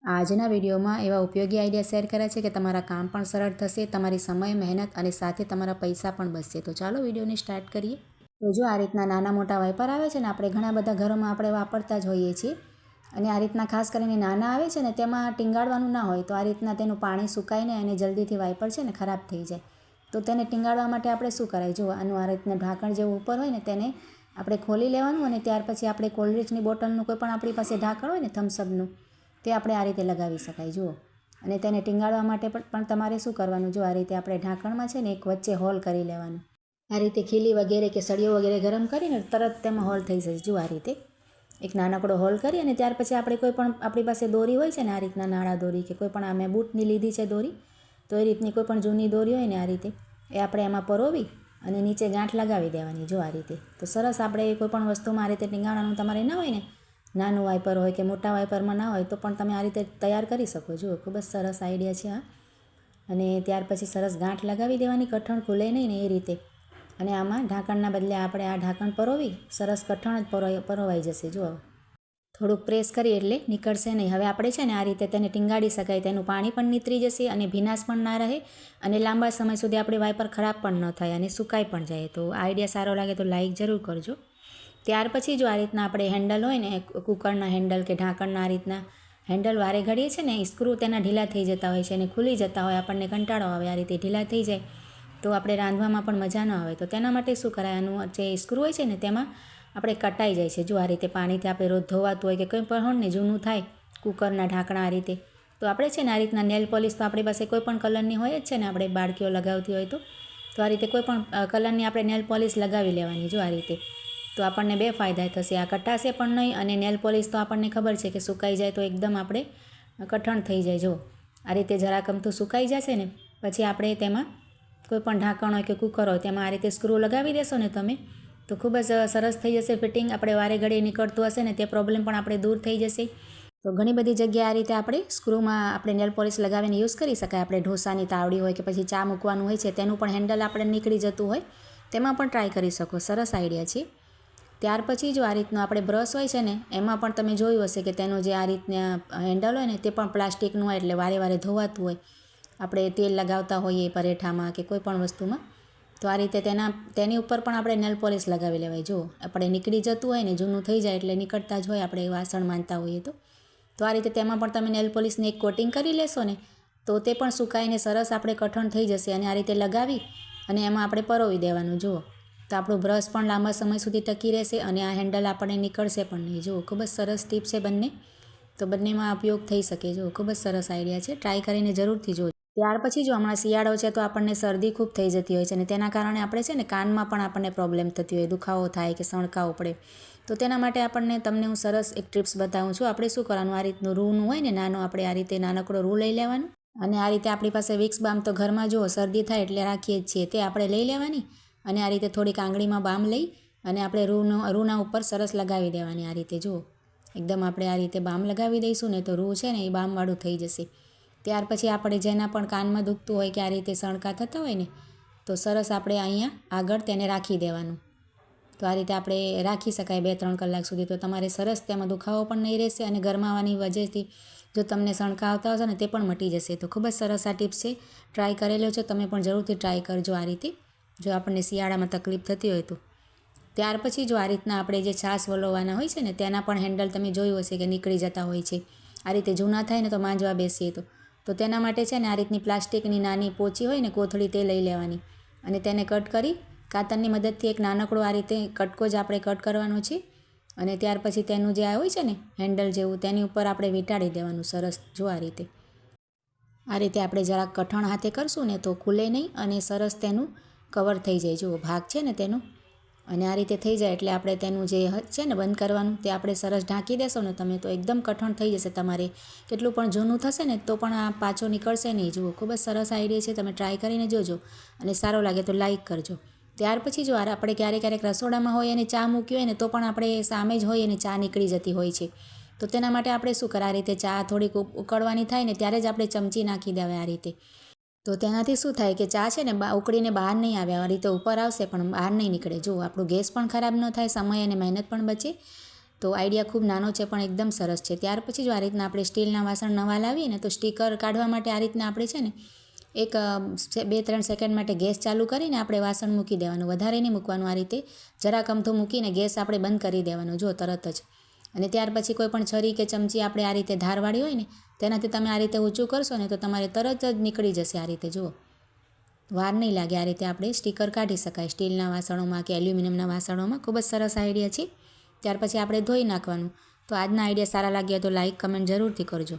આજના વિડીયોમાં એવા ઉપયોગી આઈડિયા શેર કર્યા છે કે તમારા કામ પણ સરળ થશે, તમારી સમય, મહેનત અને સાથે તમારા પૈસા પણ બચશે। તો ચાલો વિડીયોને સ્ટાર્ટ કરીએ। તો જો આ રીતના નાના મોટા વાઇપર આવે છે ને, આપણે ઘણા બધા ઘરોમાં આપણે વાપરતા જ હોઈએ છીએ અને આ રીતના ખાસ કરીને નાના આવે છે ને તેમાં ટીંગાડવાનું ના હોય, તો આ રીતના તેનું પાણી સુકાઈને અને જલ્દીથી વાઇપર છે ને ખરાબ થઈ જાય। તો તેને ટીંગાડવા માટે આપણે શું કરાય, જો આનું આ રીતના ઢાંકણ જેવું ઉપર હોય ને તેને આપણે ખોલી લેવાનું અને ત્યાર પછી આપણે કોલ્ડ્રિંક્સની બોટલનું કોઈ પણ આપણી પાસે ઢાંકણ હોય ને થમ્સઅપનું, તે આપણે આ રીતે લગાવી શકાય જુઓ। અને તેને ટીંગાડવા માટે પણ તમારે શું કરવાનું, જો આ રીતે આપણે ઢાંકણમાં છે ને એક વચ્ચે હોલ કરી લેવાનું। આ રીતે ખીલી વગેરે કે સળીઓ વગેરે ગરમ કરીને તરત તેમાં હોલ થઈ જશે। જો આ રીતે એક નાનકડો હોલ કરી અને ત્યાર પછી આપણે કોઈ પણ આપણી પાસે દોરી હોય છે ને, આ રીતના નાળા દોરી કે કોઈ પણ આ મેં બૂટની લીધી છે દોરી, તો એ રીતની કોઈ પણ જૂની દોરી હોય ને આ રીતે એ આપણે એમાં પરોવી અને નીચે ગાંઠ લગાવી દેવાની। જો આ રીતે તો સરસ આપણે કોઈ પણ વસ્તુમાં આ રીતે ટીંગાણવાનું તમારે ના હોય ને, નાનું વાઇપર હોય કે મોટા વાઇપરમાં ના હોય તો પણ તમે આ રીતે તૈયાર કરી શકો। જુઓ ખૂબ જ સરસ આઈડિયા છે આ। અને ત્યાર પછી સરસ ગાંઠ લગાવી દેવાની, કઠણ ખુલે નહીં ને એ રીતે। અને આમાં ઢાંકણના બદલે આપણે આ ઢાંકણ પરોવી સરસ કઠણ જ પરોવાઈ જશે। જુઓ થોડુંક પ્રેસ કરીએ એટલે નીકળશે નહીં। હવે આપણે છે ને આ રીતે તેને ટીંગાડી શકાય, તેનું પાણી પણ નીતરી જશે અને ભીનાશ પણ ના રહે અને લાંબા સમય સુધી આપણી વાઇપર ખરાબ પણ ન થાય અને સુકાઈ પણ જાય। તો આ આઈડિયા સારો લાગે તો લાઈક જરૂર કરજો। ત્યાર પછી જો આ રીતના આપણે હેન્ડલ હોય ને, કુકરના હેન્ડલ કે ઢાંકણના આ રીતના હેન્ડલ વારે ઘડીએ છે ને સ્ક્રૂ તેના ઢીલા થઈ જતા હોય છે અને ખુલી જતા હોય, આપણને કંટાળો આવે, આ રીતે ઢીલા થઈ જાય તો આપણે રાંધવામાં પણ મજા ન આવે। તો તેના માટે શું કરાય, આનું જે સ્ક્રૂ હોય છે ને તેમાં આપણે કટાઈ જાય છે। જો આ રીતે પાણીથી આપણે રોજ ધોવાતું હોય કે કંઈ પણ હોય ને જૂનું થાય કુકરના ઢાંકણા આ રીતે, તો આપણે છે ને આ રીતના નેલ પોલિશ તો આપણી પાસે કોઈ પણ કલરની હોય જ છે ને, આપણે બાળકીઓ લગાવતી હોય તો આ રીતે કોઈ પણ કલરની આપણે નેલ પોલિશ લગાવી લેવાની। જો આ રીતે તો આપણને બે ફાયદા થશે, આ કટાશે પણ નહીં અને નેલ પોલિશ તો આપણને ખબર છે કે સુકાઈ જાય તો એકદમ આપણે કઠણ થઈ જાય। જો આ રીતે જરાક અમથું સુકાઈ જશે ને પછી આપણે તેમાં કોઈ પણ ઢાંકણ હોય કે કુકર હોય તેમાં આ રીતે સ્ક્રૂ લગાવી દેશો ને તમે, તો ખૂબ જ સરસ થઈ જશે ફિટિંગ। આપણે વારે ઘડીએ નીકળતું હશે ને તે પ્રોબ્લેમ પણ આપણે દૂર થઈ જશે। તો ઘણી બધી જગ્યાએ આ રીતે આપણે સ્ક્રૂમાં આપણે નેલ પોલિશ લગાવીને યુઝ કરી શકાય। આપણે ઢોસાની તાવડી હોય કે પછી ચા મૂકવાનું હોય છે તેનું પણ હેન્ડલ આપણે નીકળી જતું હોય તેમાં પણ ટ્રાય કરી શકો, સરસ આઈડિયા છે। ત્યાર પછી જો આ રીતનું આપણે બ્રશ હોય છે ને એમાં પણ તમે જોયું હશે કે તેનું જે આ રીતના હેન્ડલ હોય ને તે પણ પ્લાસ્ટિકનું હોય, એટલે વારે વારે ધોવાતું હોય, આપણે તેલ લગાવતા હોઈએ પરેઠામાં કે કોઈ પણ વસ્તુમાં, તો આ રીતે તેની ઉપર પણ આપણે નેલ પોલિશ લગાવી લેવાય। જો આપણે નીકળી જતું હોય ને, જૂનું થઈ જાય એટલે નીકળતા જ હોય, આપણે વાસણ માનતા હોઈએ તો આ રીતે તેમાં પણ તમે નેલ પોલિશની એક કોટિંગ કરી લેશો ને તો તે પણ સુકાઈને સરસ આપણે કઠણ થઈ જશે। અને આ રીતે લગાવી અને એમાં આપણે પરોવી દેવાનું। જુઓ તો આપણું બ્રશ પણ લાંબા સમય સુધી ટકી રહેશે અને આ હેન્ડલ આપણને નીકળશે પણ નહીં। જુઓ ખૂબ જ સરસ ટીપ છે બંને, તો બંનેમાં ઉપયોગ થઈ શકે। જુઓ ખૂબ જ સરસ આઈડિયા છે, ટ્રાય કરીને જરૂરથી જોજો। ત્યાર પછી જો હમણાં શિયાળો છે તો આપણને શરદી ખૂબ થઈ જતી હોય છે અને તેના કારણે આપણે છે ને કાનમાં પણ આપણને પ્રોબ્લેમ થતી હોય, દુખાવો થાય કે સણકાવો પડે, તો તેના માટે તમને હું સરસ એક ટિપ્સ બતાવું છું। આપણે શું કરવાનું, આ રીતનું રૂનું હોય ને નાનો, આપણે આ રીતે નાનકડો રૂ લઈ લેવાનું અને આ રીતે આપણી પાસે વિક્સ બામ તો ઘરમાં જુઓ શરદી થાય એટલે રાખીએ જ છીએ, તે આપણે લઈ લેવાની અને આ રીતે થોડીક આંગળીમાં બામ લઈ અને આપણે રૂના ઉપર સરસ લગાવી દેવાની। આ રીતે જુઓ એકદમ આપણે આ રીતે બામ લગાવી દઈશું ને તો રૂ છે ને એ બામવાળું થઈ જશે। ત્યાર પછી આપણે જેના પણ કાનમાં દુખતું હોય કે આ રીતે સણકા થતા હોય ને, તો સરસ આપણે અહીંયા આગળ તેને રાખી દેવાનું। તો આ રીતે આપણે રાખી શકાય 2-3 કલાક સુધી, તો તમારે સરસ તેમાં દુખાવો પણ નહીં રહેશે અને ગરમાવાની વજહથી જો તમને સણકા આવતા હશે ને તે પણ મટી જશે। તો ખૂબ જ સરસ આ ટિપ્સ છે, ટ્રાય કરેલો છે, તમે પણ જરૂરથી ટ્રાય કરજો આ રીતે જો આપણને શિયાળામાં તકલીફ થતી હોય તો। ત્યાર પછી જો આ રીતના આપણે જે છાશ વલોવાના હોય છે ને તેના પણ હેન્ડલ તમે જોયું હશે કે નીકળી જતા હોય છે, આ રીતે જૂના થાય ને તો માંજવા બેસીએ તો તેના માટે છે ને આ રીતની પ્લાસ્ટિકની નાની પોચી હોય ને કોથળી તે લઈ લેવાની અને તેને કટ કરી કાતરની મદદથી એક નાનકડો આ રીતે કટકો જ આપણે કટ કરવાનો છે અને ત્યાર પછી તેનું જે આ હોય છે ને હેન્ડલ જેવું તેની ઉપર આપણે વીંટાળી દેવાનું સરસ। જો આ રીતે આપણે જરાક કઠણ હાથે કરશું ને તો ખુલે નહીં અને સરસ તેનું કવર થઈ જાય। જુઓ ભાગ છે ને તેનું, અને આ રીતે થઈ જાય એટલે આપણે તેનું જે છે ને બંધ કરવાનું તે આપણે સરસ ઢાંકી દેશો ને તમે તો એકદમ કઠણ થઈ જશે। તમારે કેટલું પણ જૂનું થશે ને તો પણ આ પાછો નીકળશે નહીં। જુઓ ખૂબ જ સરસ આઈડિયા છે, તમે ટ્રાય કરીને જોજો અને સારો લાગે તો લાઈક કરજો। ત્યાર પછી જો આપણે ક્યારેક રસોડામાં હોય અને ચા મૂકી હોય ને તો પણ આપણે સામે જ હોય અને ચા નીકળી જતી હોય છે, તો તેના માટે આપણે શું કરે, આ રીતે ચા થોડીક ઉકળવાની થાય ને ત્યારે જ આપણે ચમચી નાખી દેવાય આ રીતે, તો તેનાથી શું થાય કે ચા છે ને ઉકળીને બહાર નહીં આવે, આ રીતે ઉપર આવશે પણ બહાર નહીં નીકળે। જો આપણું ગેસ પણ ખરાબ ન થાય, સમય અને મહેનત પણ બચે તો આઈડિયા ખૂબ નાનો છે પણ એકદમ સરસ છે. ત્યાર પછી જો આ રીતના આપણે સ્ટીલના વાસણ નવા લાવીએ ને તો સ્ટીકર કાઢવા માટે આ રીતના આપણે છે ને એક 2-3 સેકન્ડ માટે ગેસ ચાલુ કરીને આપણે વાસણ મૂકી દેવાનું, વધારે નહીં મૂકવાનું. આ રીતે જરાક અમથું મૂકીને ગેસ આપણે બંધ કરી દેવાનો જો તરત જ. અને ત્યાર પછી કોઈ પણ છરી કે ચમચી આપણે આ રીતે ધારવાળી હોય ને તેનાથી તમે આ રીતે ઊંચું કરશો ને તો તમારે તરત જ નીકળી જશે. આ રીતે જુઓ, વાર નહીં લાગે. આ રીતે આપણે સ્ટીકર કાઢી શકાય સ્ટીલના વાસણોમાં કે એલ્યુમિનિયમના વાસણોમાં. ખૂબ જ સરસ આઈડિયા છે. ત્યાર પછી આપણે ધોઈ નાખવાનું. તો આજના આઈડિયા સારા લાગ્યા તો લાઇક કમેન્ટ જરૂરથી કરજો.